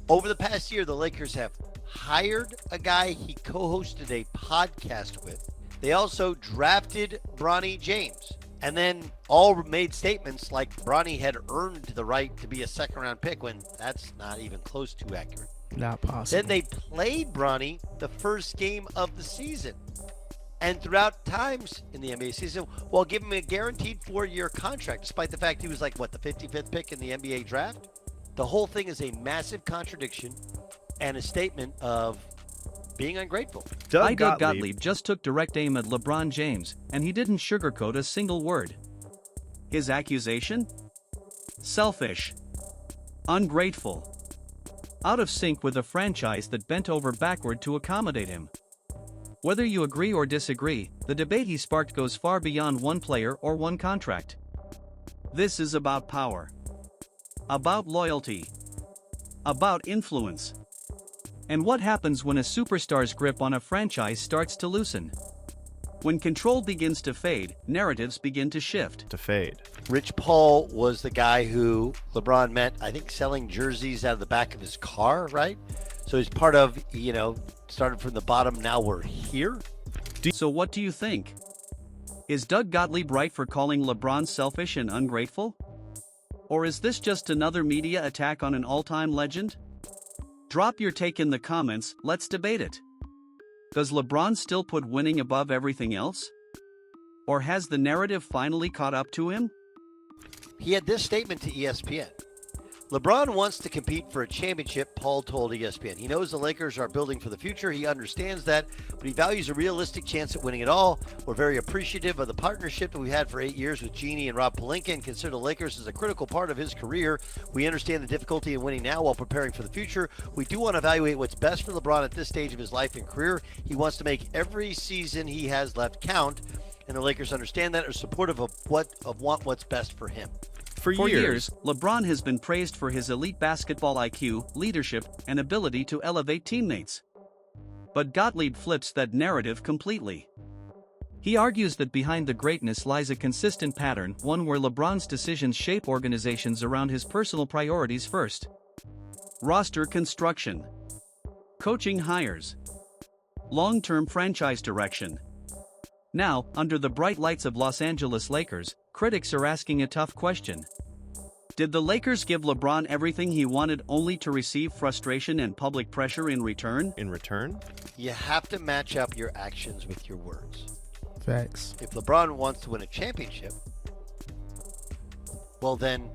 Over the past year, the Lakers have hired a guy he co-hosted a podcast with. They also drafted Bronny James. And then all made statements like Bronny had earned the right to be a second-round pick when that's not even close to accurate. Not possible. Then they played Bronny the first game of the season. And throughout times in the NBA season, while giving him a guaranteed 4-year contract, despite the fact he was like, the 55th pick in the NBA draft? The whole thing is a massive contradiction and a statement of being ungrateful. Doug Gottlieb just took direct aim at LeBron James, and he didn't sugarcoat a single word. His accusation? Selfish. Ungrateful. Out of sync with a franchise that bent over backward to accommodate him. Whether you agree or disagree, the debate he sparked goes far beyond one player or one contract. This is about power. About loyalty. About influence. And what happens when a superstar's grip on a franchise starts to loosen? When control begins to fade, narratives begin to shift. Rich Paul was the guy who LeBron met, I think, selling jerseys out of the back of his car, right? So he's part of, started from the bottom, now we're here. So what do you think? Is Doug Gottlieb right for calling LeBron selfish and ungrateful? Or is this just another media attack on an all-time legend? Drop your take in the comments, let's debate it. Does LeBron still put winning above everything else? Or has the narrative finally caught up to him? He had this statement to ESPN. LeBron wants to compete for a championship, Paul told ESPN. He knows the Lakers are building for the future. He understands that, but he values a realistic chance at winning it all. We're very appreciative of the partnership that we've had for 8 years with Jeanie and Rob Pelinka and consider the Lakers as a critical part of his career. We understand the difficulty in winning now while preparing for the future. We do want to evaluate what's best for LeBron at this stage of his life and career. He wants to make every season he has left count, and the Lakers understand that, are supportive of what's best for him. For years, LeBron has been praised for his elite basketball IQ, leadership, and ability to elevate teammates. But Gottlieb flips that narrative completely. He argues that behind the greatness lies a consistent pattern, one where LeBron's decisions shape organizations around his personal priorities first. Roster construction. Coaching hires. Long-term franchise direction. Now, under the bright lights of Los Angeles Lakers, critics are asking a tough question. Did the Lakers give LeBron everything he wanted only to receive frustration and public pressure in return? You have to match up your actions with your words. Facts. If LeBron wants to win a championship, well then,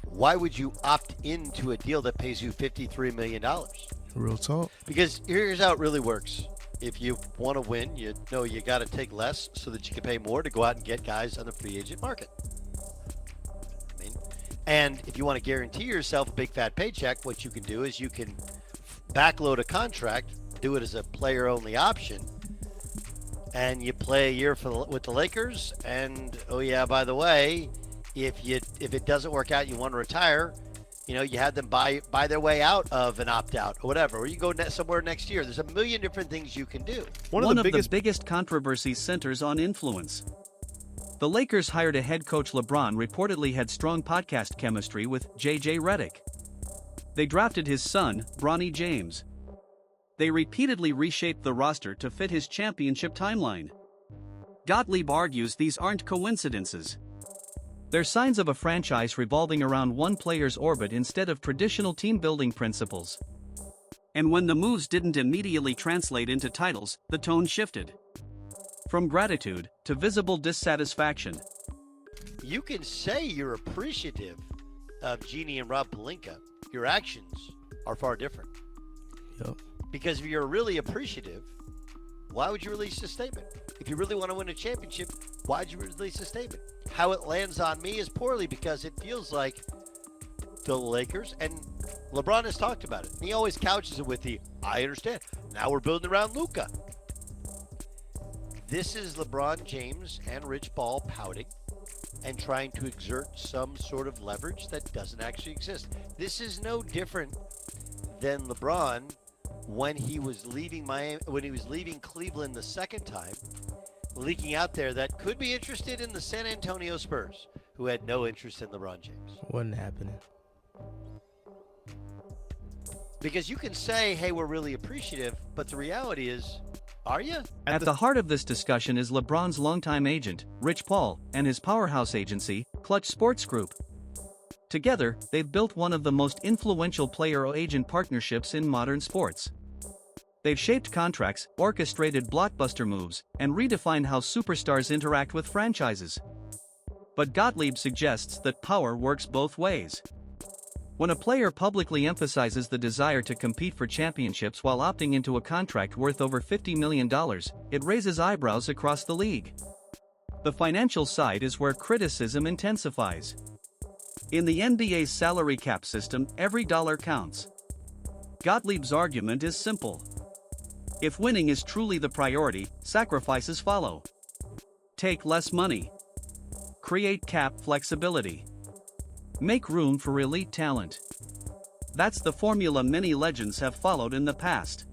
why would you opt into a deal that pays you $53 million? Real talk. Because here's how it really works. If you want to win, you know you got to take less so that you can pay more to go out and get guys on the free agent market. And if you want to guarantee yourself a big fat paycheck, what you can do is you can backload a contract, do it as a player-only option, and you play a year with the Lakers. And oh yeah, by the way, if it doesn't work out, you want to retire. You had them buy their way out of an opt-out or whatever, or you go somewhere next year. There's a million different things you can do. One of the biggest controversies centers on influence. The Lakers hired a head coach. LeBron reportedly had strong podcast chemistry with J.J. Redick. They drafted his son, Bronny James. They repeatedly reshaped the roster to fit his championship timeline. Gottlieb argues these aren't coincidences. They're signs of a franchise revolving around one player's orbit instead of traditional team-building principles. And when the moves didn't immediately translate into titles, the tone shifted. From gratitude to visible dissatisfaction. You can say you're appreciative of Jeanie and Rob Pelinka. Your actions are far different. Yep. Because if you're really appreciative, why would you release a statement? If you really want to win a championship, why'd you release a statement? How it lands on me is poorly because it feels like the Lakers, and LeBron has talked about it. He always couches it with I understand. Now we're building around Luka. This is LeBron James and Rich Paul pouting and trying to exert some sort of leverage that doesn't actually exist. This is no different than LeBron when he was leaving Cleveland the second time, leaking out there that could be interested in the San Antonio Spurs, who had no interest in LeBron James. Wasn't happening. Because you can say, hey, we're really appreciative, but the reality is, are you? At the heart of this discussion is LeBron's longtime agent, Rich Paul, and his powerhouse agency, Clutch Sports Group. Together, they've built one of the most influential player-agent partnerships in modern sports. They've shaped contracts, orchestrated blockbuster moves, and redefined how superstars interact with franchises. But Gottlieb suggests that power works both ways. When a player publicly emphasizes the desire to compete for championships while opting into a contract worth over $50 million, it raises eyebrows across the league. The financial side is where criticism intensifies. In the NBA's salary cap system, every dollar counts. Gottlieb's argument is simple. If winning is truly the priority, sacrifices follow. Take less money. Create cap flexibility. Make room for elite talent. That's the formula many legends have followed in the past.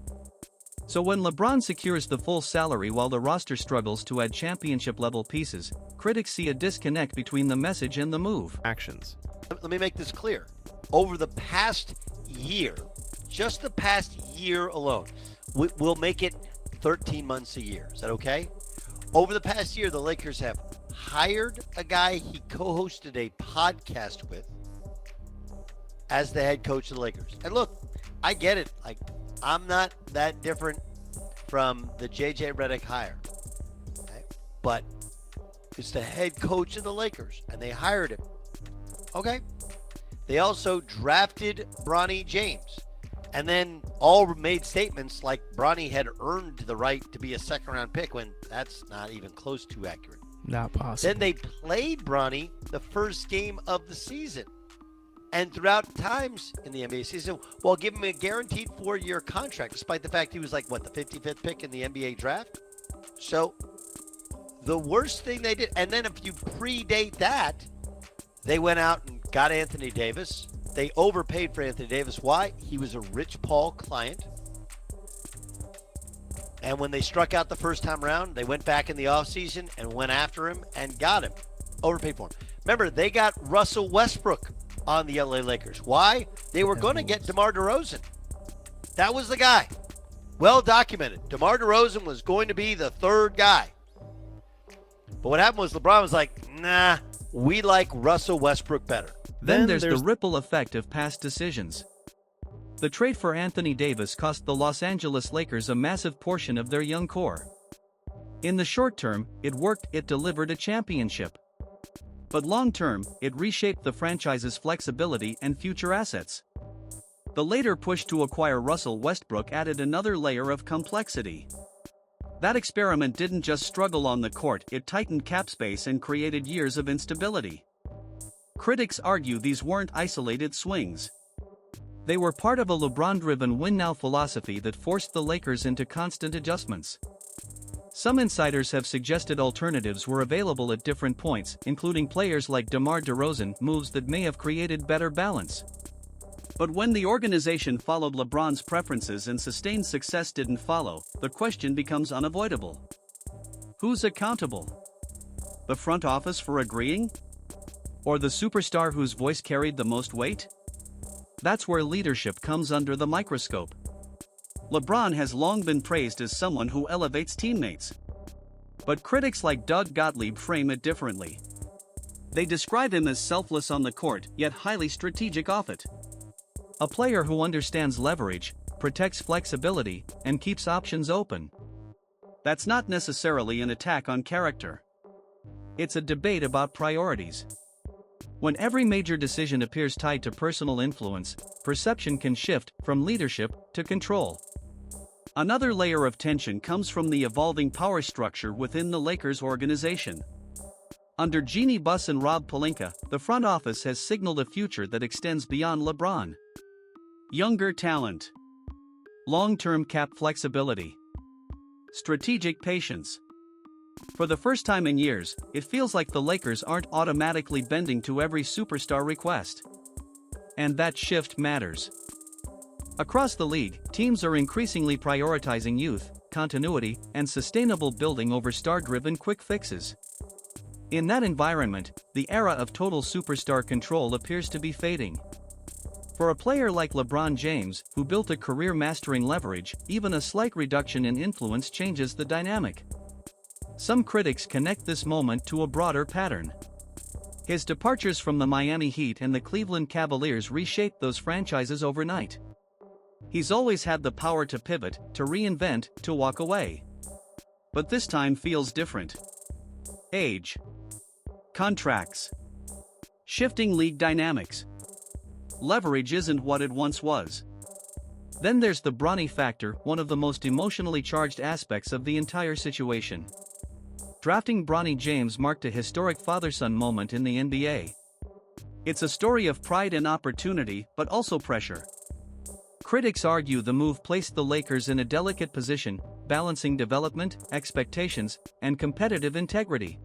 So when LeBron secures the full salary while the roster struggles to add championship-level pieces, critics see a disconnect between the message and the move. Actions. Let me make this clear. Over the past year, just the past year alone, we'll make it 13 months a year. Is that okay? Over the past year, the Lakers have hired a guy he co-hosted a podcast with as the head coach of the Lakers. And look, I get it. Like, I'm not that different from the JJ Redick hire. Okay? But it's the head coach of the Lakers, and they hired him. Okay. They also drafted Bronny James. And then all made statements like Bronny had earned the right to be a second-round pick when that's not even close to accurate. Not possible. Then they played Bronny the first game of the season. And throughout times in the NBA season, while giving him a guaranteed 4-year contract, despite the fact he was like, the 55th pick in the NBA draft? So the worst thing they did, and then if you predate that, they went out and got Anthony Davis. They overpaid for Anthony Davis. Why? He was a Rich Paul client. And when they struck out the first time around, they went back in the offseason and went after him and got him. Overpaid for him. Remember, they got Russell Westbrook on the LA Lakers. Why? They were going to get DeMar DeRozan. That was the guy. Well documented. DeMar DeRozan was going to be the third guy. But what happened was LeBron was like, nah, we like Russell Westbrook better. Then there's the ripple effect of past decisions. The trade for Anthony Davis cost the Los Angeles Lakers a massive portion of their young core. In the short term, it worked, it delivered a championship. But long term, it reshaped the franchise's flexibility and future assets. The later push to acquire Russell Westbrook added another layer of complexity. That experiment didn't just struggle on the court, it tightened cap space and created years of instability. Critics argue these weren't isolated swings. They were part of a LeBron-driven win-now philosophy that forced the Lakers into constant adjustments. Some insiders have suggested alternatives were available at different points, including players like DeMar DeRozan, moves that may have created better balance. But when the organization followed LeBron's preferences and sustained success didn't follow, the question becomes unavoidable. Who's accountable? The front office for agreeing? Or the superstar whose voice carried the most weight? That's where leadership comes under the microscope. LeBron has long been praised as someone who elevates teammates. But critics like Doug Gottlieb frame it differently. They describe him as selfless on the court, yet highly strategic off it. A player who understands leverage, protects flexibility, and keeps options open. That's not necessarily an attack on character. It's a debate about priorities. When every major decision appears tied to personal influence, perception can shift from leadership to control. Another layer of tension comes from the evolving power structure within the Lakers organization. Under Jeannie Buss and Rob Pelinka, the front office has signaled a future that extends beyond LeBron. Younger talent. Long-term cap flexibility. Strategic patience. For the first time in years, it feels like the Lakers aren't automatically bending to every superstar request. And that shift matters. Across the league, teams are increasingly prioritizing youth, continuity, and sustainable building over star-driven quick fixes. In that environment, the era of total superstar control appears to be fading. For a player like LeBron James, who built a career mastering leverage, even a slight reduction in influence changes the dynamic. Some critics connect this moment to a broader pattern. His departures from the Miami Heat and the Cleveland Cavaliers reshaped those franchises overnight. He's always had the power to pivot, to reinvent, to walk away. But this time feels different. Age. Contracts. Shifting league dynamics. Leverage isn't what it once was. Then there's the Bronny factor, one of the most emotionally charged aspects of the entire situation. Drafting Bronny James marked a historic father-son moment in the NBA. It's a story of pride and opportunity, but also pressure. Critics argue the move placed the Lakers in a delicate position, balancing development, expectations, and competitive integrity.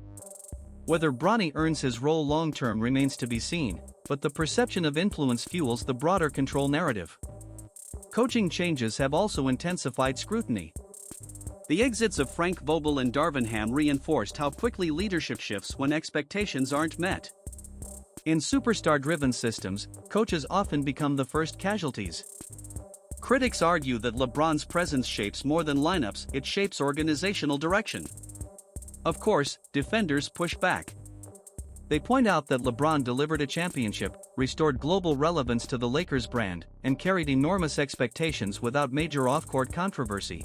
Whether Bronny earns his role long-term remains to be seen, but the perception of influence fuels the broader control narrative. Coaching changes have also intensified scrutiny. The exits of Frank Vogel and Darvin Ham reinforced how quickly leadership shifts when expectations aren't met. In superstar-driven systems, coaches often become the first casualties. Critics argue that LeBron's presence shapes more than lineups, it shapes organizational direction. Of course, defenders push back. They point out that LeBron delivered a championship, restored global relevance to the Lakers brand, and carried enormous expectations without major off-court controversy.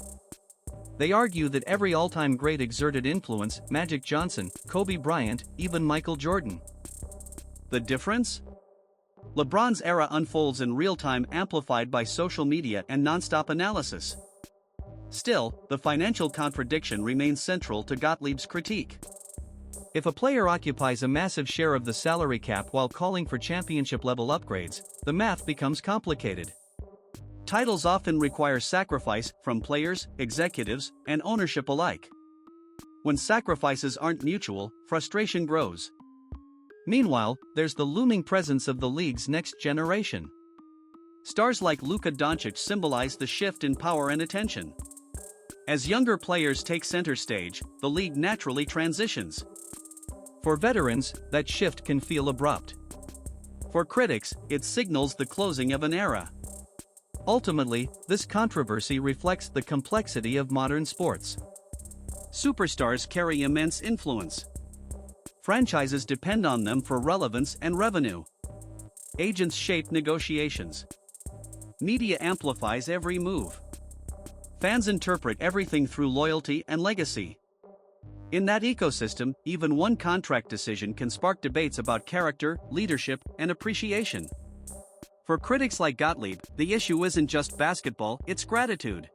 They argue that every all-time great exerted influence, Magic Johnson, Kobe Bryant, even Michael Jordan. The difference? LeBron's era unfolds in real time, amplified by social media and non-stop analysis. Still, the financial contradiction remains central to Gottlieb's critique. If a player occupies a massive share of the salary cap while calling for championship-level upgrades, the math becomes complicated. Titles often require sacrifice from players, executives, and ownership alike. When sacrifices aren't mutual, frustration grows. Meanwhile, there's the looming presence of the league's next generation. Stars like Luka Doncic symbolize the shift in power and attention. As younger players take center stage, the league naturally transitions. For veterans, that shift can feel abrupt. For critics, it signals the closing of an era. Ultimately, this controversy reflects the complexity of modern sports. Superstars carry immense influence. Franchises depend on them for relevance and revenue. Agents shape negotiations. Media amplifies every move. Fans interpret everything through loyalty and legacy. In that ecosystem, even one contract decision can spark debates about character, leadership, and appreciation. For critics like Gottlieb, the issue isn't just basketball, it's gratitude.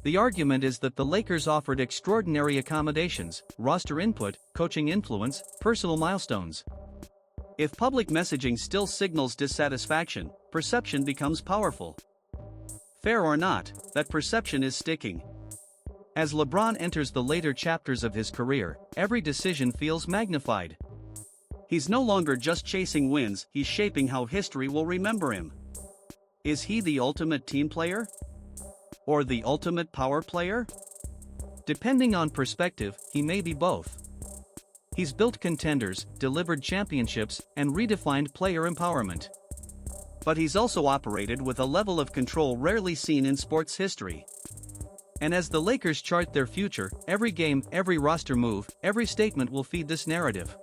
The argument is that the Lakers offered extraordinary accommodations, roster input, coaching influence, personal milestones. If public messaging still signals dissatisfaction, perception becomes powerful. Fair or not, that perception is sticking. As LeBron enters the later chapters of his career, every decision feels magnified. He's no longer just chasing wins, he's shaping how history will remember him. Is he the ultimate team player? Or the ultimate power player? Depending on perspective, he may be both. He's built contenders, delivered championships, and redefined player empowerment. But he's also operated with a level of control rarely seen in sports history. And as the Lakers chart their future, every game, every roster move, every statement will feed this narrative.